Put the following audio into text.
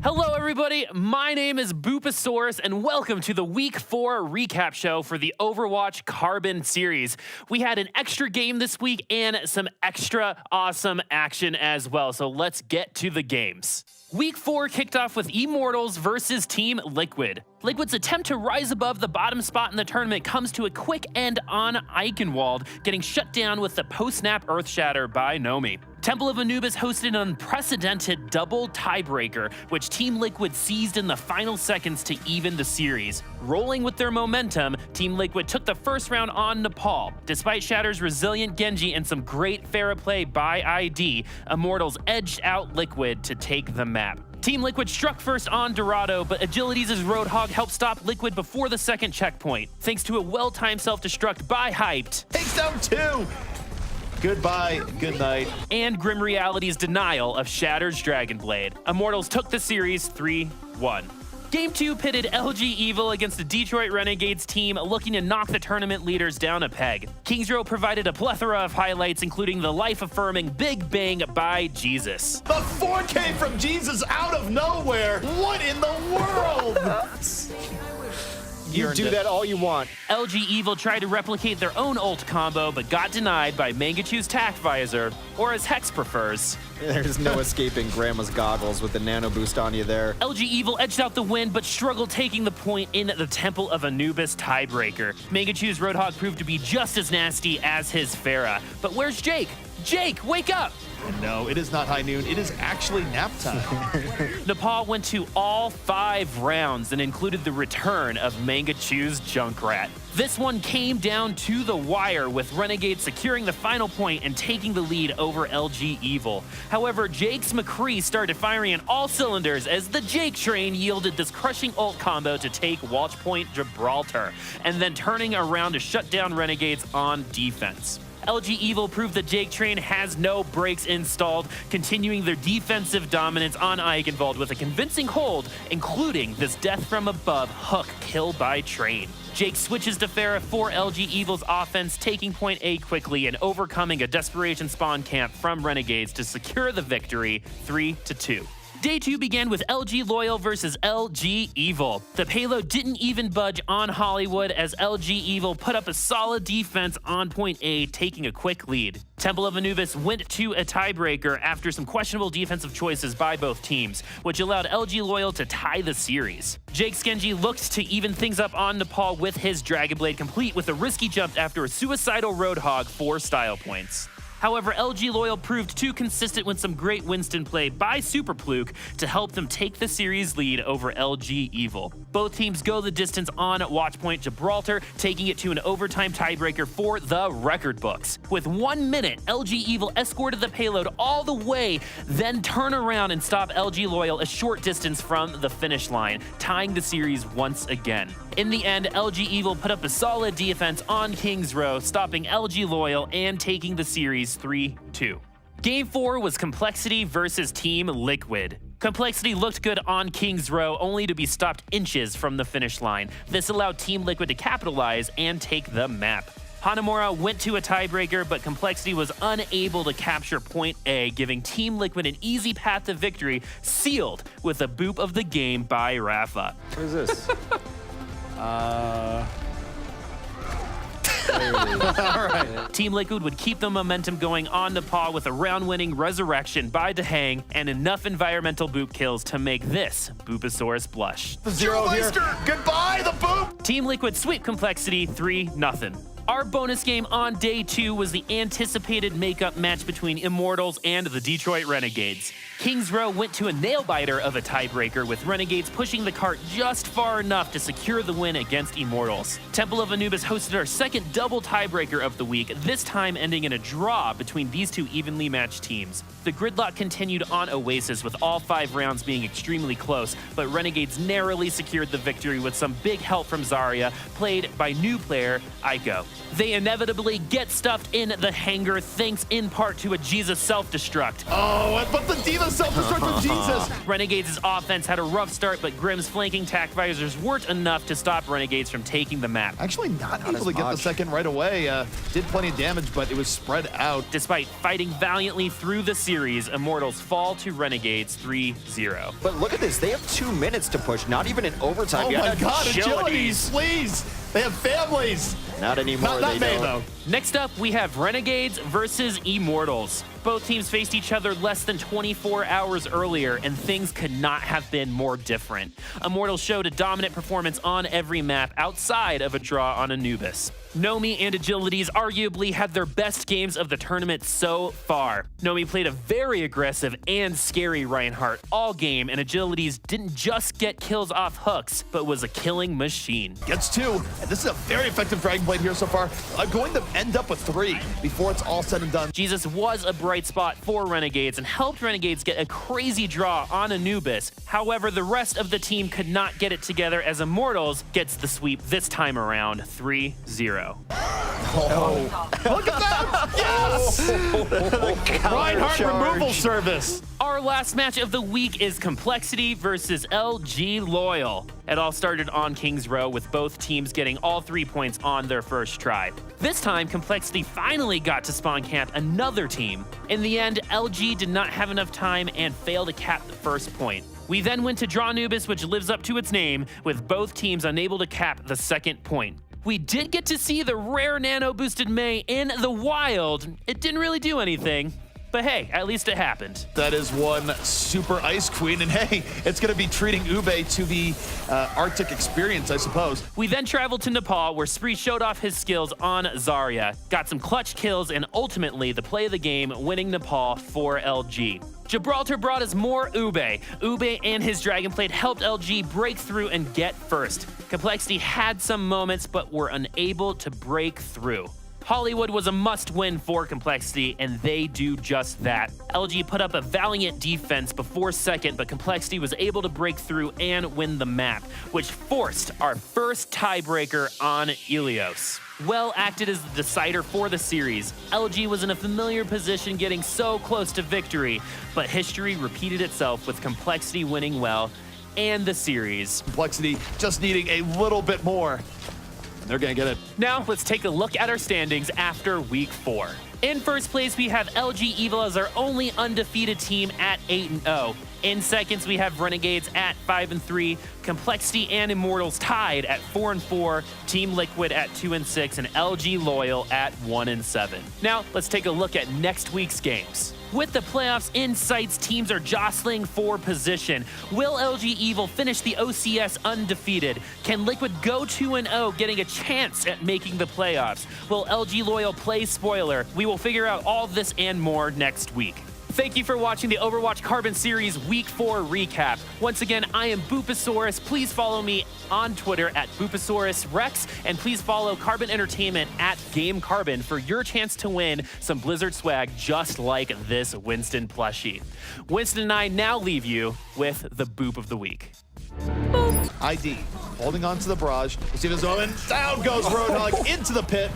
Hello, everybody. My name is Boopasaurus, and welcome to the Week 4 recap show for the Overwatch Carbon Series. We had an extra game this week and some extra awesome action as well, so let's get to the games. Week 4 kicked off with Immortals versus Team Liquid. Liquid's attempt to rise above the bottom spot in the tournament comes to a quick end on Eichenwald, getting shut down with the post-snap Earthshatter by Nomi. Temple of Anubis hosted an unprecedented double tiebreaker, which Team Liquid seized in the final seconds to even the series. Rolling with their momentum, Team Liquid took the first round on Nepal. Despite Shatter's resilient Genji and some great Pharah play by ID, Immortals edged out Liquid to take the map. Team Liquid struck first on Dorado, but Agility's Roadhog helped stop Liquid before the second checkpoint, thanks to a well-timed self-destruct by Hyped. Takes down 2! Goodbye, good night. And Grim Reality's denial of Shatter's Dragon Blade. Immortals took the series 3-1. Game 2 pitted LG Evil against the Detroit Renegades team looking to knock the tournament leaders down a peg. Kingsrow provided a plethora of highlights, including the life-affirming Big Bang by Jesus. The 4K from Jesus out of nowhere! What in the world? You do that all you want. LG Evil tried to replicate their own ult combo, but got denied by Mangachu's Tact Visor, or as Hex prefers. There's no escaping Grandma's goggles with the nano boost on you there. LG Evil edged out the win, but struggled taking the point in the Temple of Anubis tiebreaker. Mangachu's Roadhog proved to be just as nasty as his Pharah. But where's Jake? Jake, wake up! No, it is not high noon. It is actually nap time. Nepal went to all 5 rounds and included the return of Mangachu's Junkrat. This one came down to the wire, with Renegade securing the final point and taking the lead over LG Evil. However, Jake's McCree started firing on all cylinders as the Jake train yielded this crushing ult combo to take Watch Point Gibraltar, and then turning around to shut down Renegades on defense. LG Evil proved that Jake Train has no brakes installed, continuing their defensive dominance on Eichenwald with a convincing hold, including this death from above hook kill by Train. Jake switches to Pharah for LG Evil's offense, taking point A quickly and overcoming a desperation spawn camp from Renegades to secure the victory 3-2. Day 2 began with LG Loyal versus LG Evil. The payload didn't even budge on Hollywood as LG Evil put up a solid defense on point A, taking a quick lead. Temple of Anubis went to a tiebreaker after some questionable defensive choices by both teams, which allowed LG Loyal to tie the series. Jake Genji looked to even things up on Nepal with his Dragon Blade, complete with a risky jump after a suicidal Roadhog for style points. However, LG Loyal proved too consistent with some great Winston play by Super Pluke to help them take the series lead over LG Evil. Both teams go the distance on Watchpoint Gibraltar, taking it to an overtime tiebreaker for the record books. With 1 minute, LG Evil escorted the payload all the way, then turn around and stop LG Loyal a short distance from the finish line, tying the series once again. In the end, LG Evil put up a solid defense on Kings Row, stopping LG Loyal and taking the series 3-2. Game 4 was Complexity versus Team Liquid. Complexity looked good on Kings Row, only to be stopped inches from the finish line. This allowed Team Liquid to capitalize and take the map. Hanamura went to a tiebreaker, but Complexity was unable to capture point A, giving Team Liquid an easy path to victory, sealed with a boop of the game by Rafa. What is this? All right. Team Liquid would keep the momentum going on Nepal with a round-winning Resurrection by Dehang and enough environmental boop kills to make this Boopasaurus blush. Zero here. Goodbye, the boop! Team Liquid sweep Complexity 3-0. Our bonus game on day 2 was the anticipated makeup match between Immortals and the Detroit Renegades. Kings Row went to a nail-biter of a tiebreaker, with Renegades pushing the cart just far enough to secure the win against Immortals. Temple of Anubis hosted our second double tiebreaker of the week, this time ending in a draw between these two evenly matched teams. The gridlock continued on Oasis, with all 5 rounds being extremely close, but Renegades narrowly secured the victory with some big help from Zarya, played by new player Aiko. They inevitably get stuffed in the hangar, thanks in part to a Jesus self-destruct. Oh, but the Diva self-destruct from Jesus Renegades' offense had a rough start, but Grim's flanking tac visors weren't enough to stop Renegades from taking the map. Actually not able to get the second right away. Did plenty of damage, but it was spread out. Despite fighting valiantly through the series, Immortals fall to Renegades 3-0. But look at this. They have 2 minutes to push, not even in overtime. Oh my God, Agilities. Agilities, please. They have families. Not anymore, Not they May, don't. though. Next up, we have Renegades versus Immortals. Both teams faced each other less than 24 hours earlier, and things could not have been more different. Immortals showed a dominant performance on every map outside of a draw on Anubis. Nomi and Agilities arguably had their best games of the tournament so far. Nomi played a very aggressive and scary Reinhardt all game, and Agilities didn't just get kills off hooks, but was a killing machine. Gets 2. And this is a very effective Dragon Blade here so far. Going to end up with 3 before it's all said and done. Jesus was a bright spot for Renegades and helped Renegades get a crazy draw on Anubis. However, the rest of the team could not get it together as Immortals gets the sweep this time around 3-0. Oh. Look at that! Yes! Reinhardt removal service. Our last match of the week is Complexity versus LG Loyal. It all started on King's Row with both teams getting all 3 points on their first try. This time, Complexity finally got to spawn camp another team. In the end, LG did not have enough time and failed to cap the first point. We then went to draw Anubis, which lives up to its name, with both teams unable to cap the second point. We did get to see the rare nano-boosted Mei in the wild. It didn't really do anything, but hey, at least it happened. That is one super ice queen, and hey, it's going to be treating Ube to the Arctic experience, I suppose. We then traveled to Nepal, where Spree showed off his skills on Zarya, got some clutch kills, and ultimately the play of the game, winning Nepal for LG. Gibraltar brought us more Ube. Ube and his Dragonblade helped LG break through and get first. Complexity had some moments, but were unable to break through. Hollywood was a must-win for Complexity, and they do just that. LG put up a valiant defense before second, but Complexity was able to break through and win the map, which forced our first tiebreaker on Ilios. Well acted as the decider for the series. LG was in a familiar position getting so close to victory, but history repeated itself with Complexity winning well and the series. Complexity just needing a little bit more. They're gonna get it. Now, let's take a look at our standings after week 4. In first place, we have LG Evil as our only undefeated team at 8-0. In seconds, we have Renegades at 5-3, Complexity and Immortals tied at 4-4, Team Liquid at 2-6, and LG Loyal at 1-7. Now, let's take a look at next week's games. With the playoffs in sights, teams are jostling for position. Will LG Evil finish the OCS undefeated? Can Liquid go 2-0, getting a chance at making the playoffs? Will LG Loyal play spoiler? We will figure out all this and more next week. Thank you for watching the Overwatch Carbon Series Week 4 recap. Once again, I am Boopasaurus. Please follow me on Twitter at BoopasaurusRex, and please follow Carbon Entertainment at GameCarbon for your chance to win some Blizzard swag just like this Winston plushie. Winston and I now leave you with the Boop of the Week. ID, holding on to the barrage. We'll see this moment. Down goes Roadhog into the pit.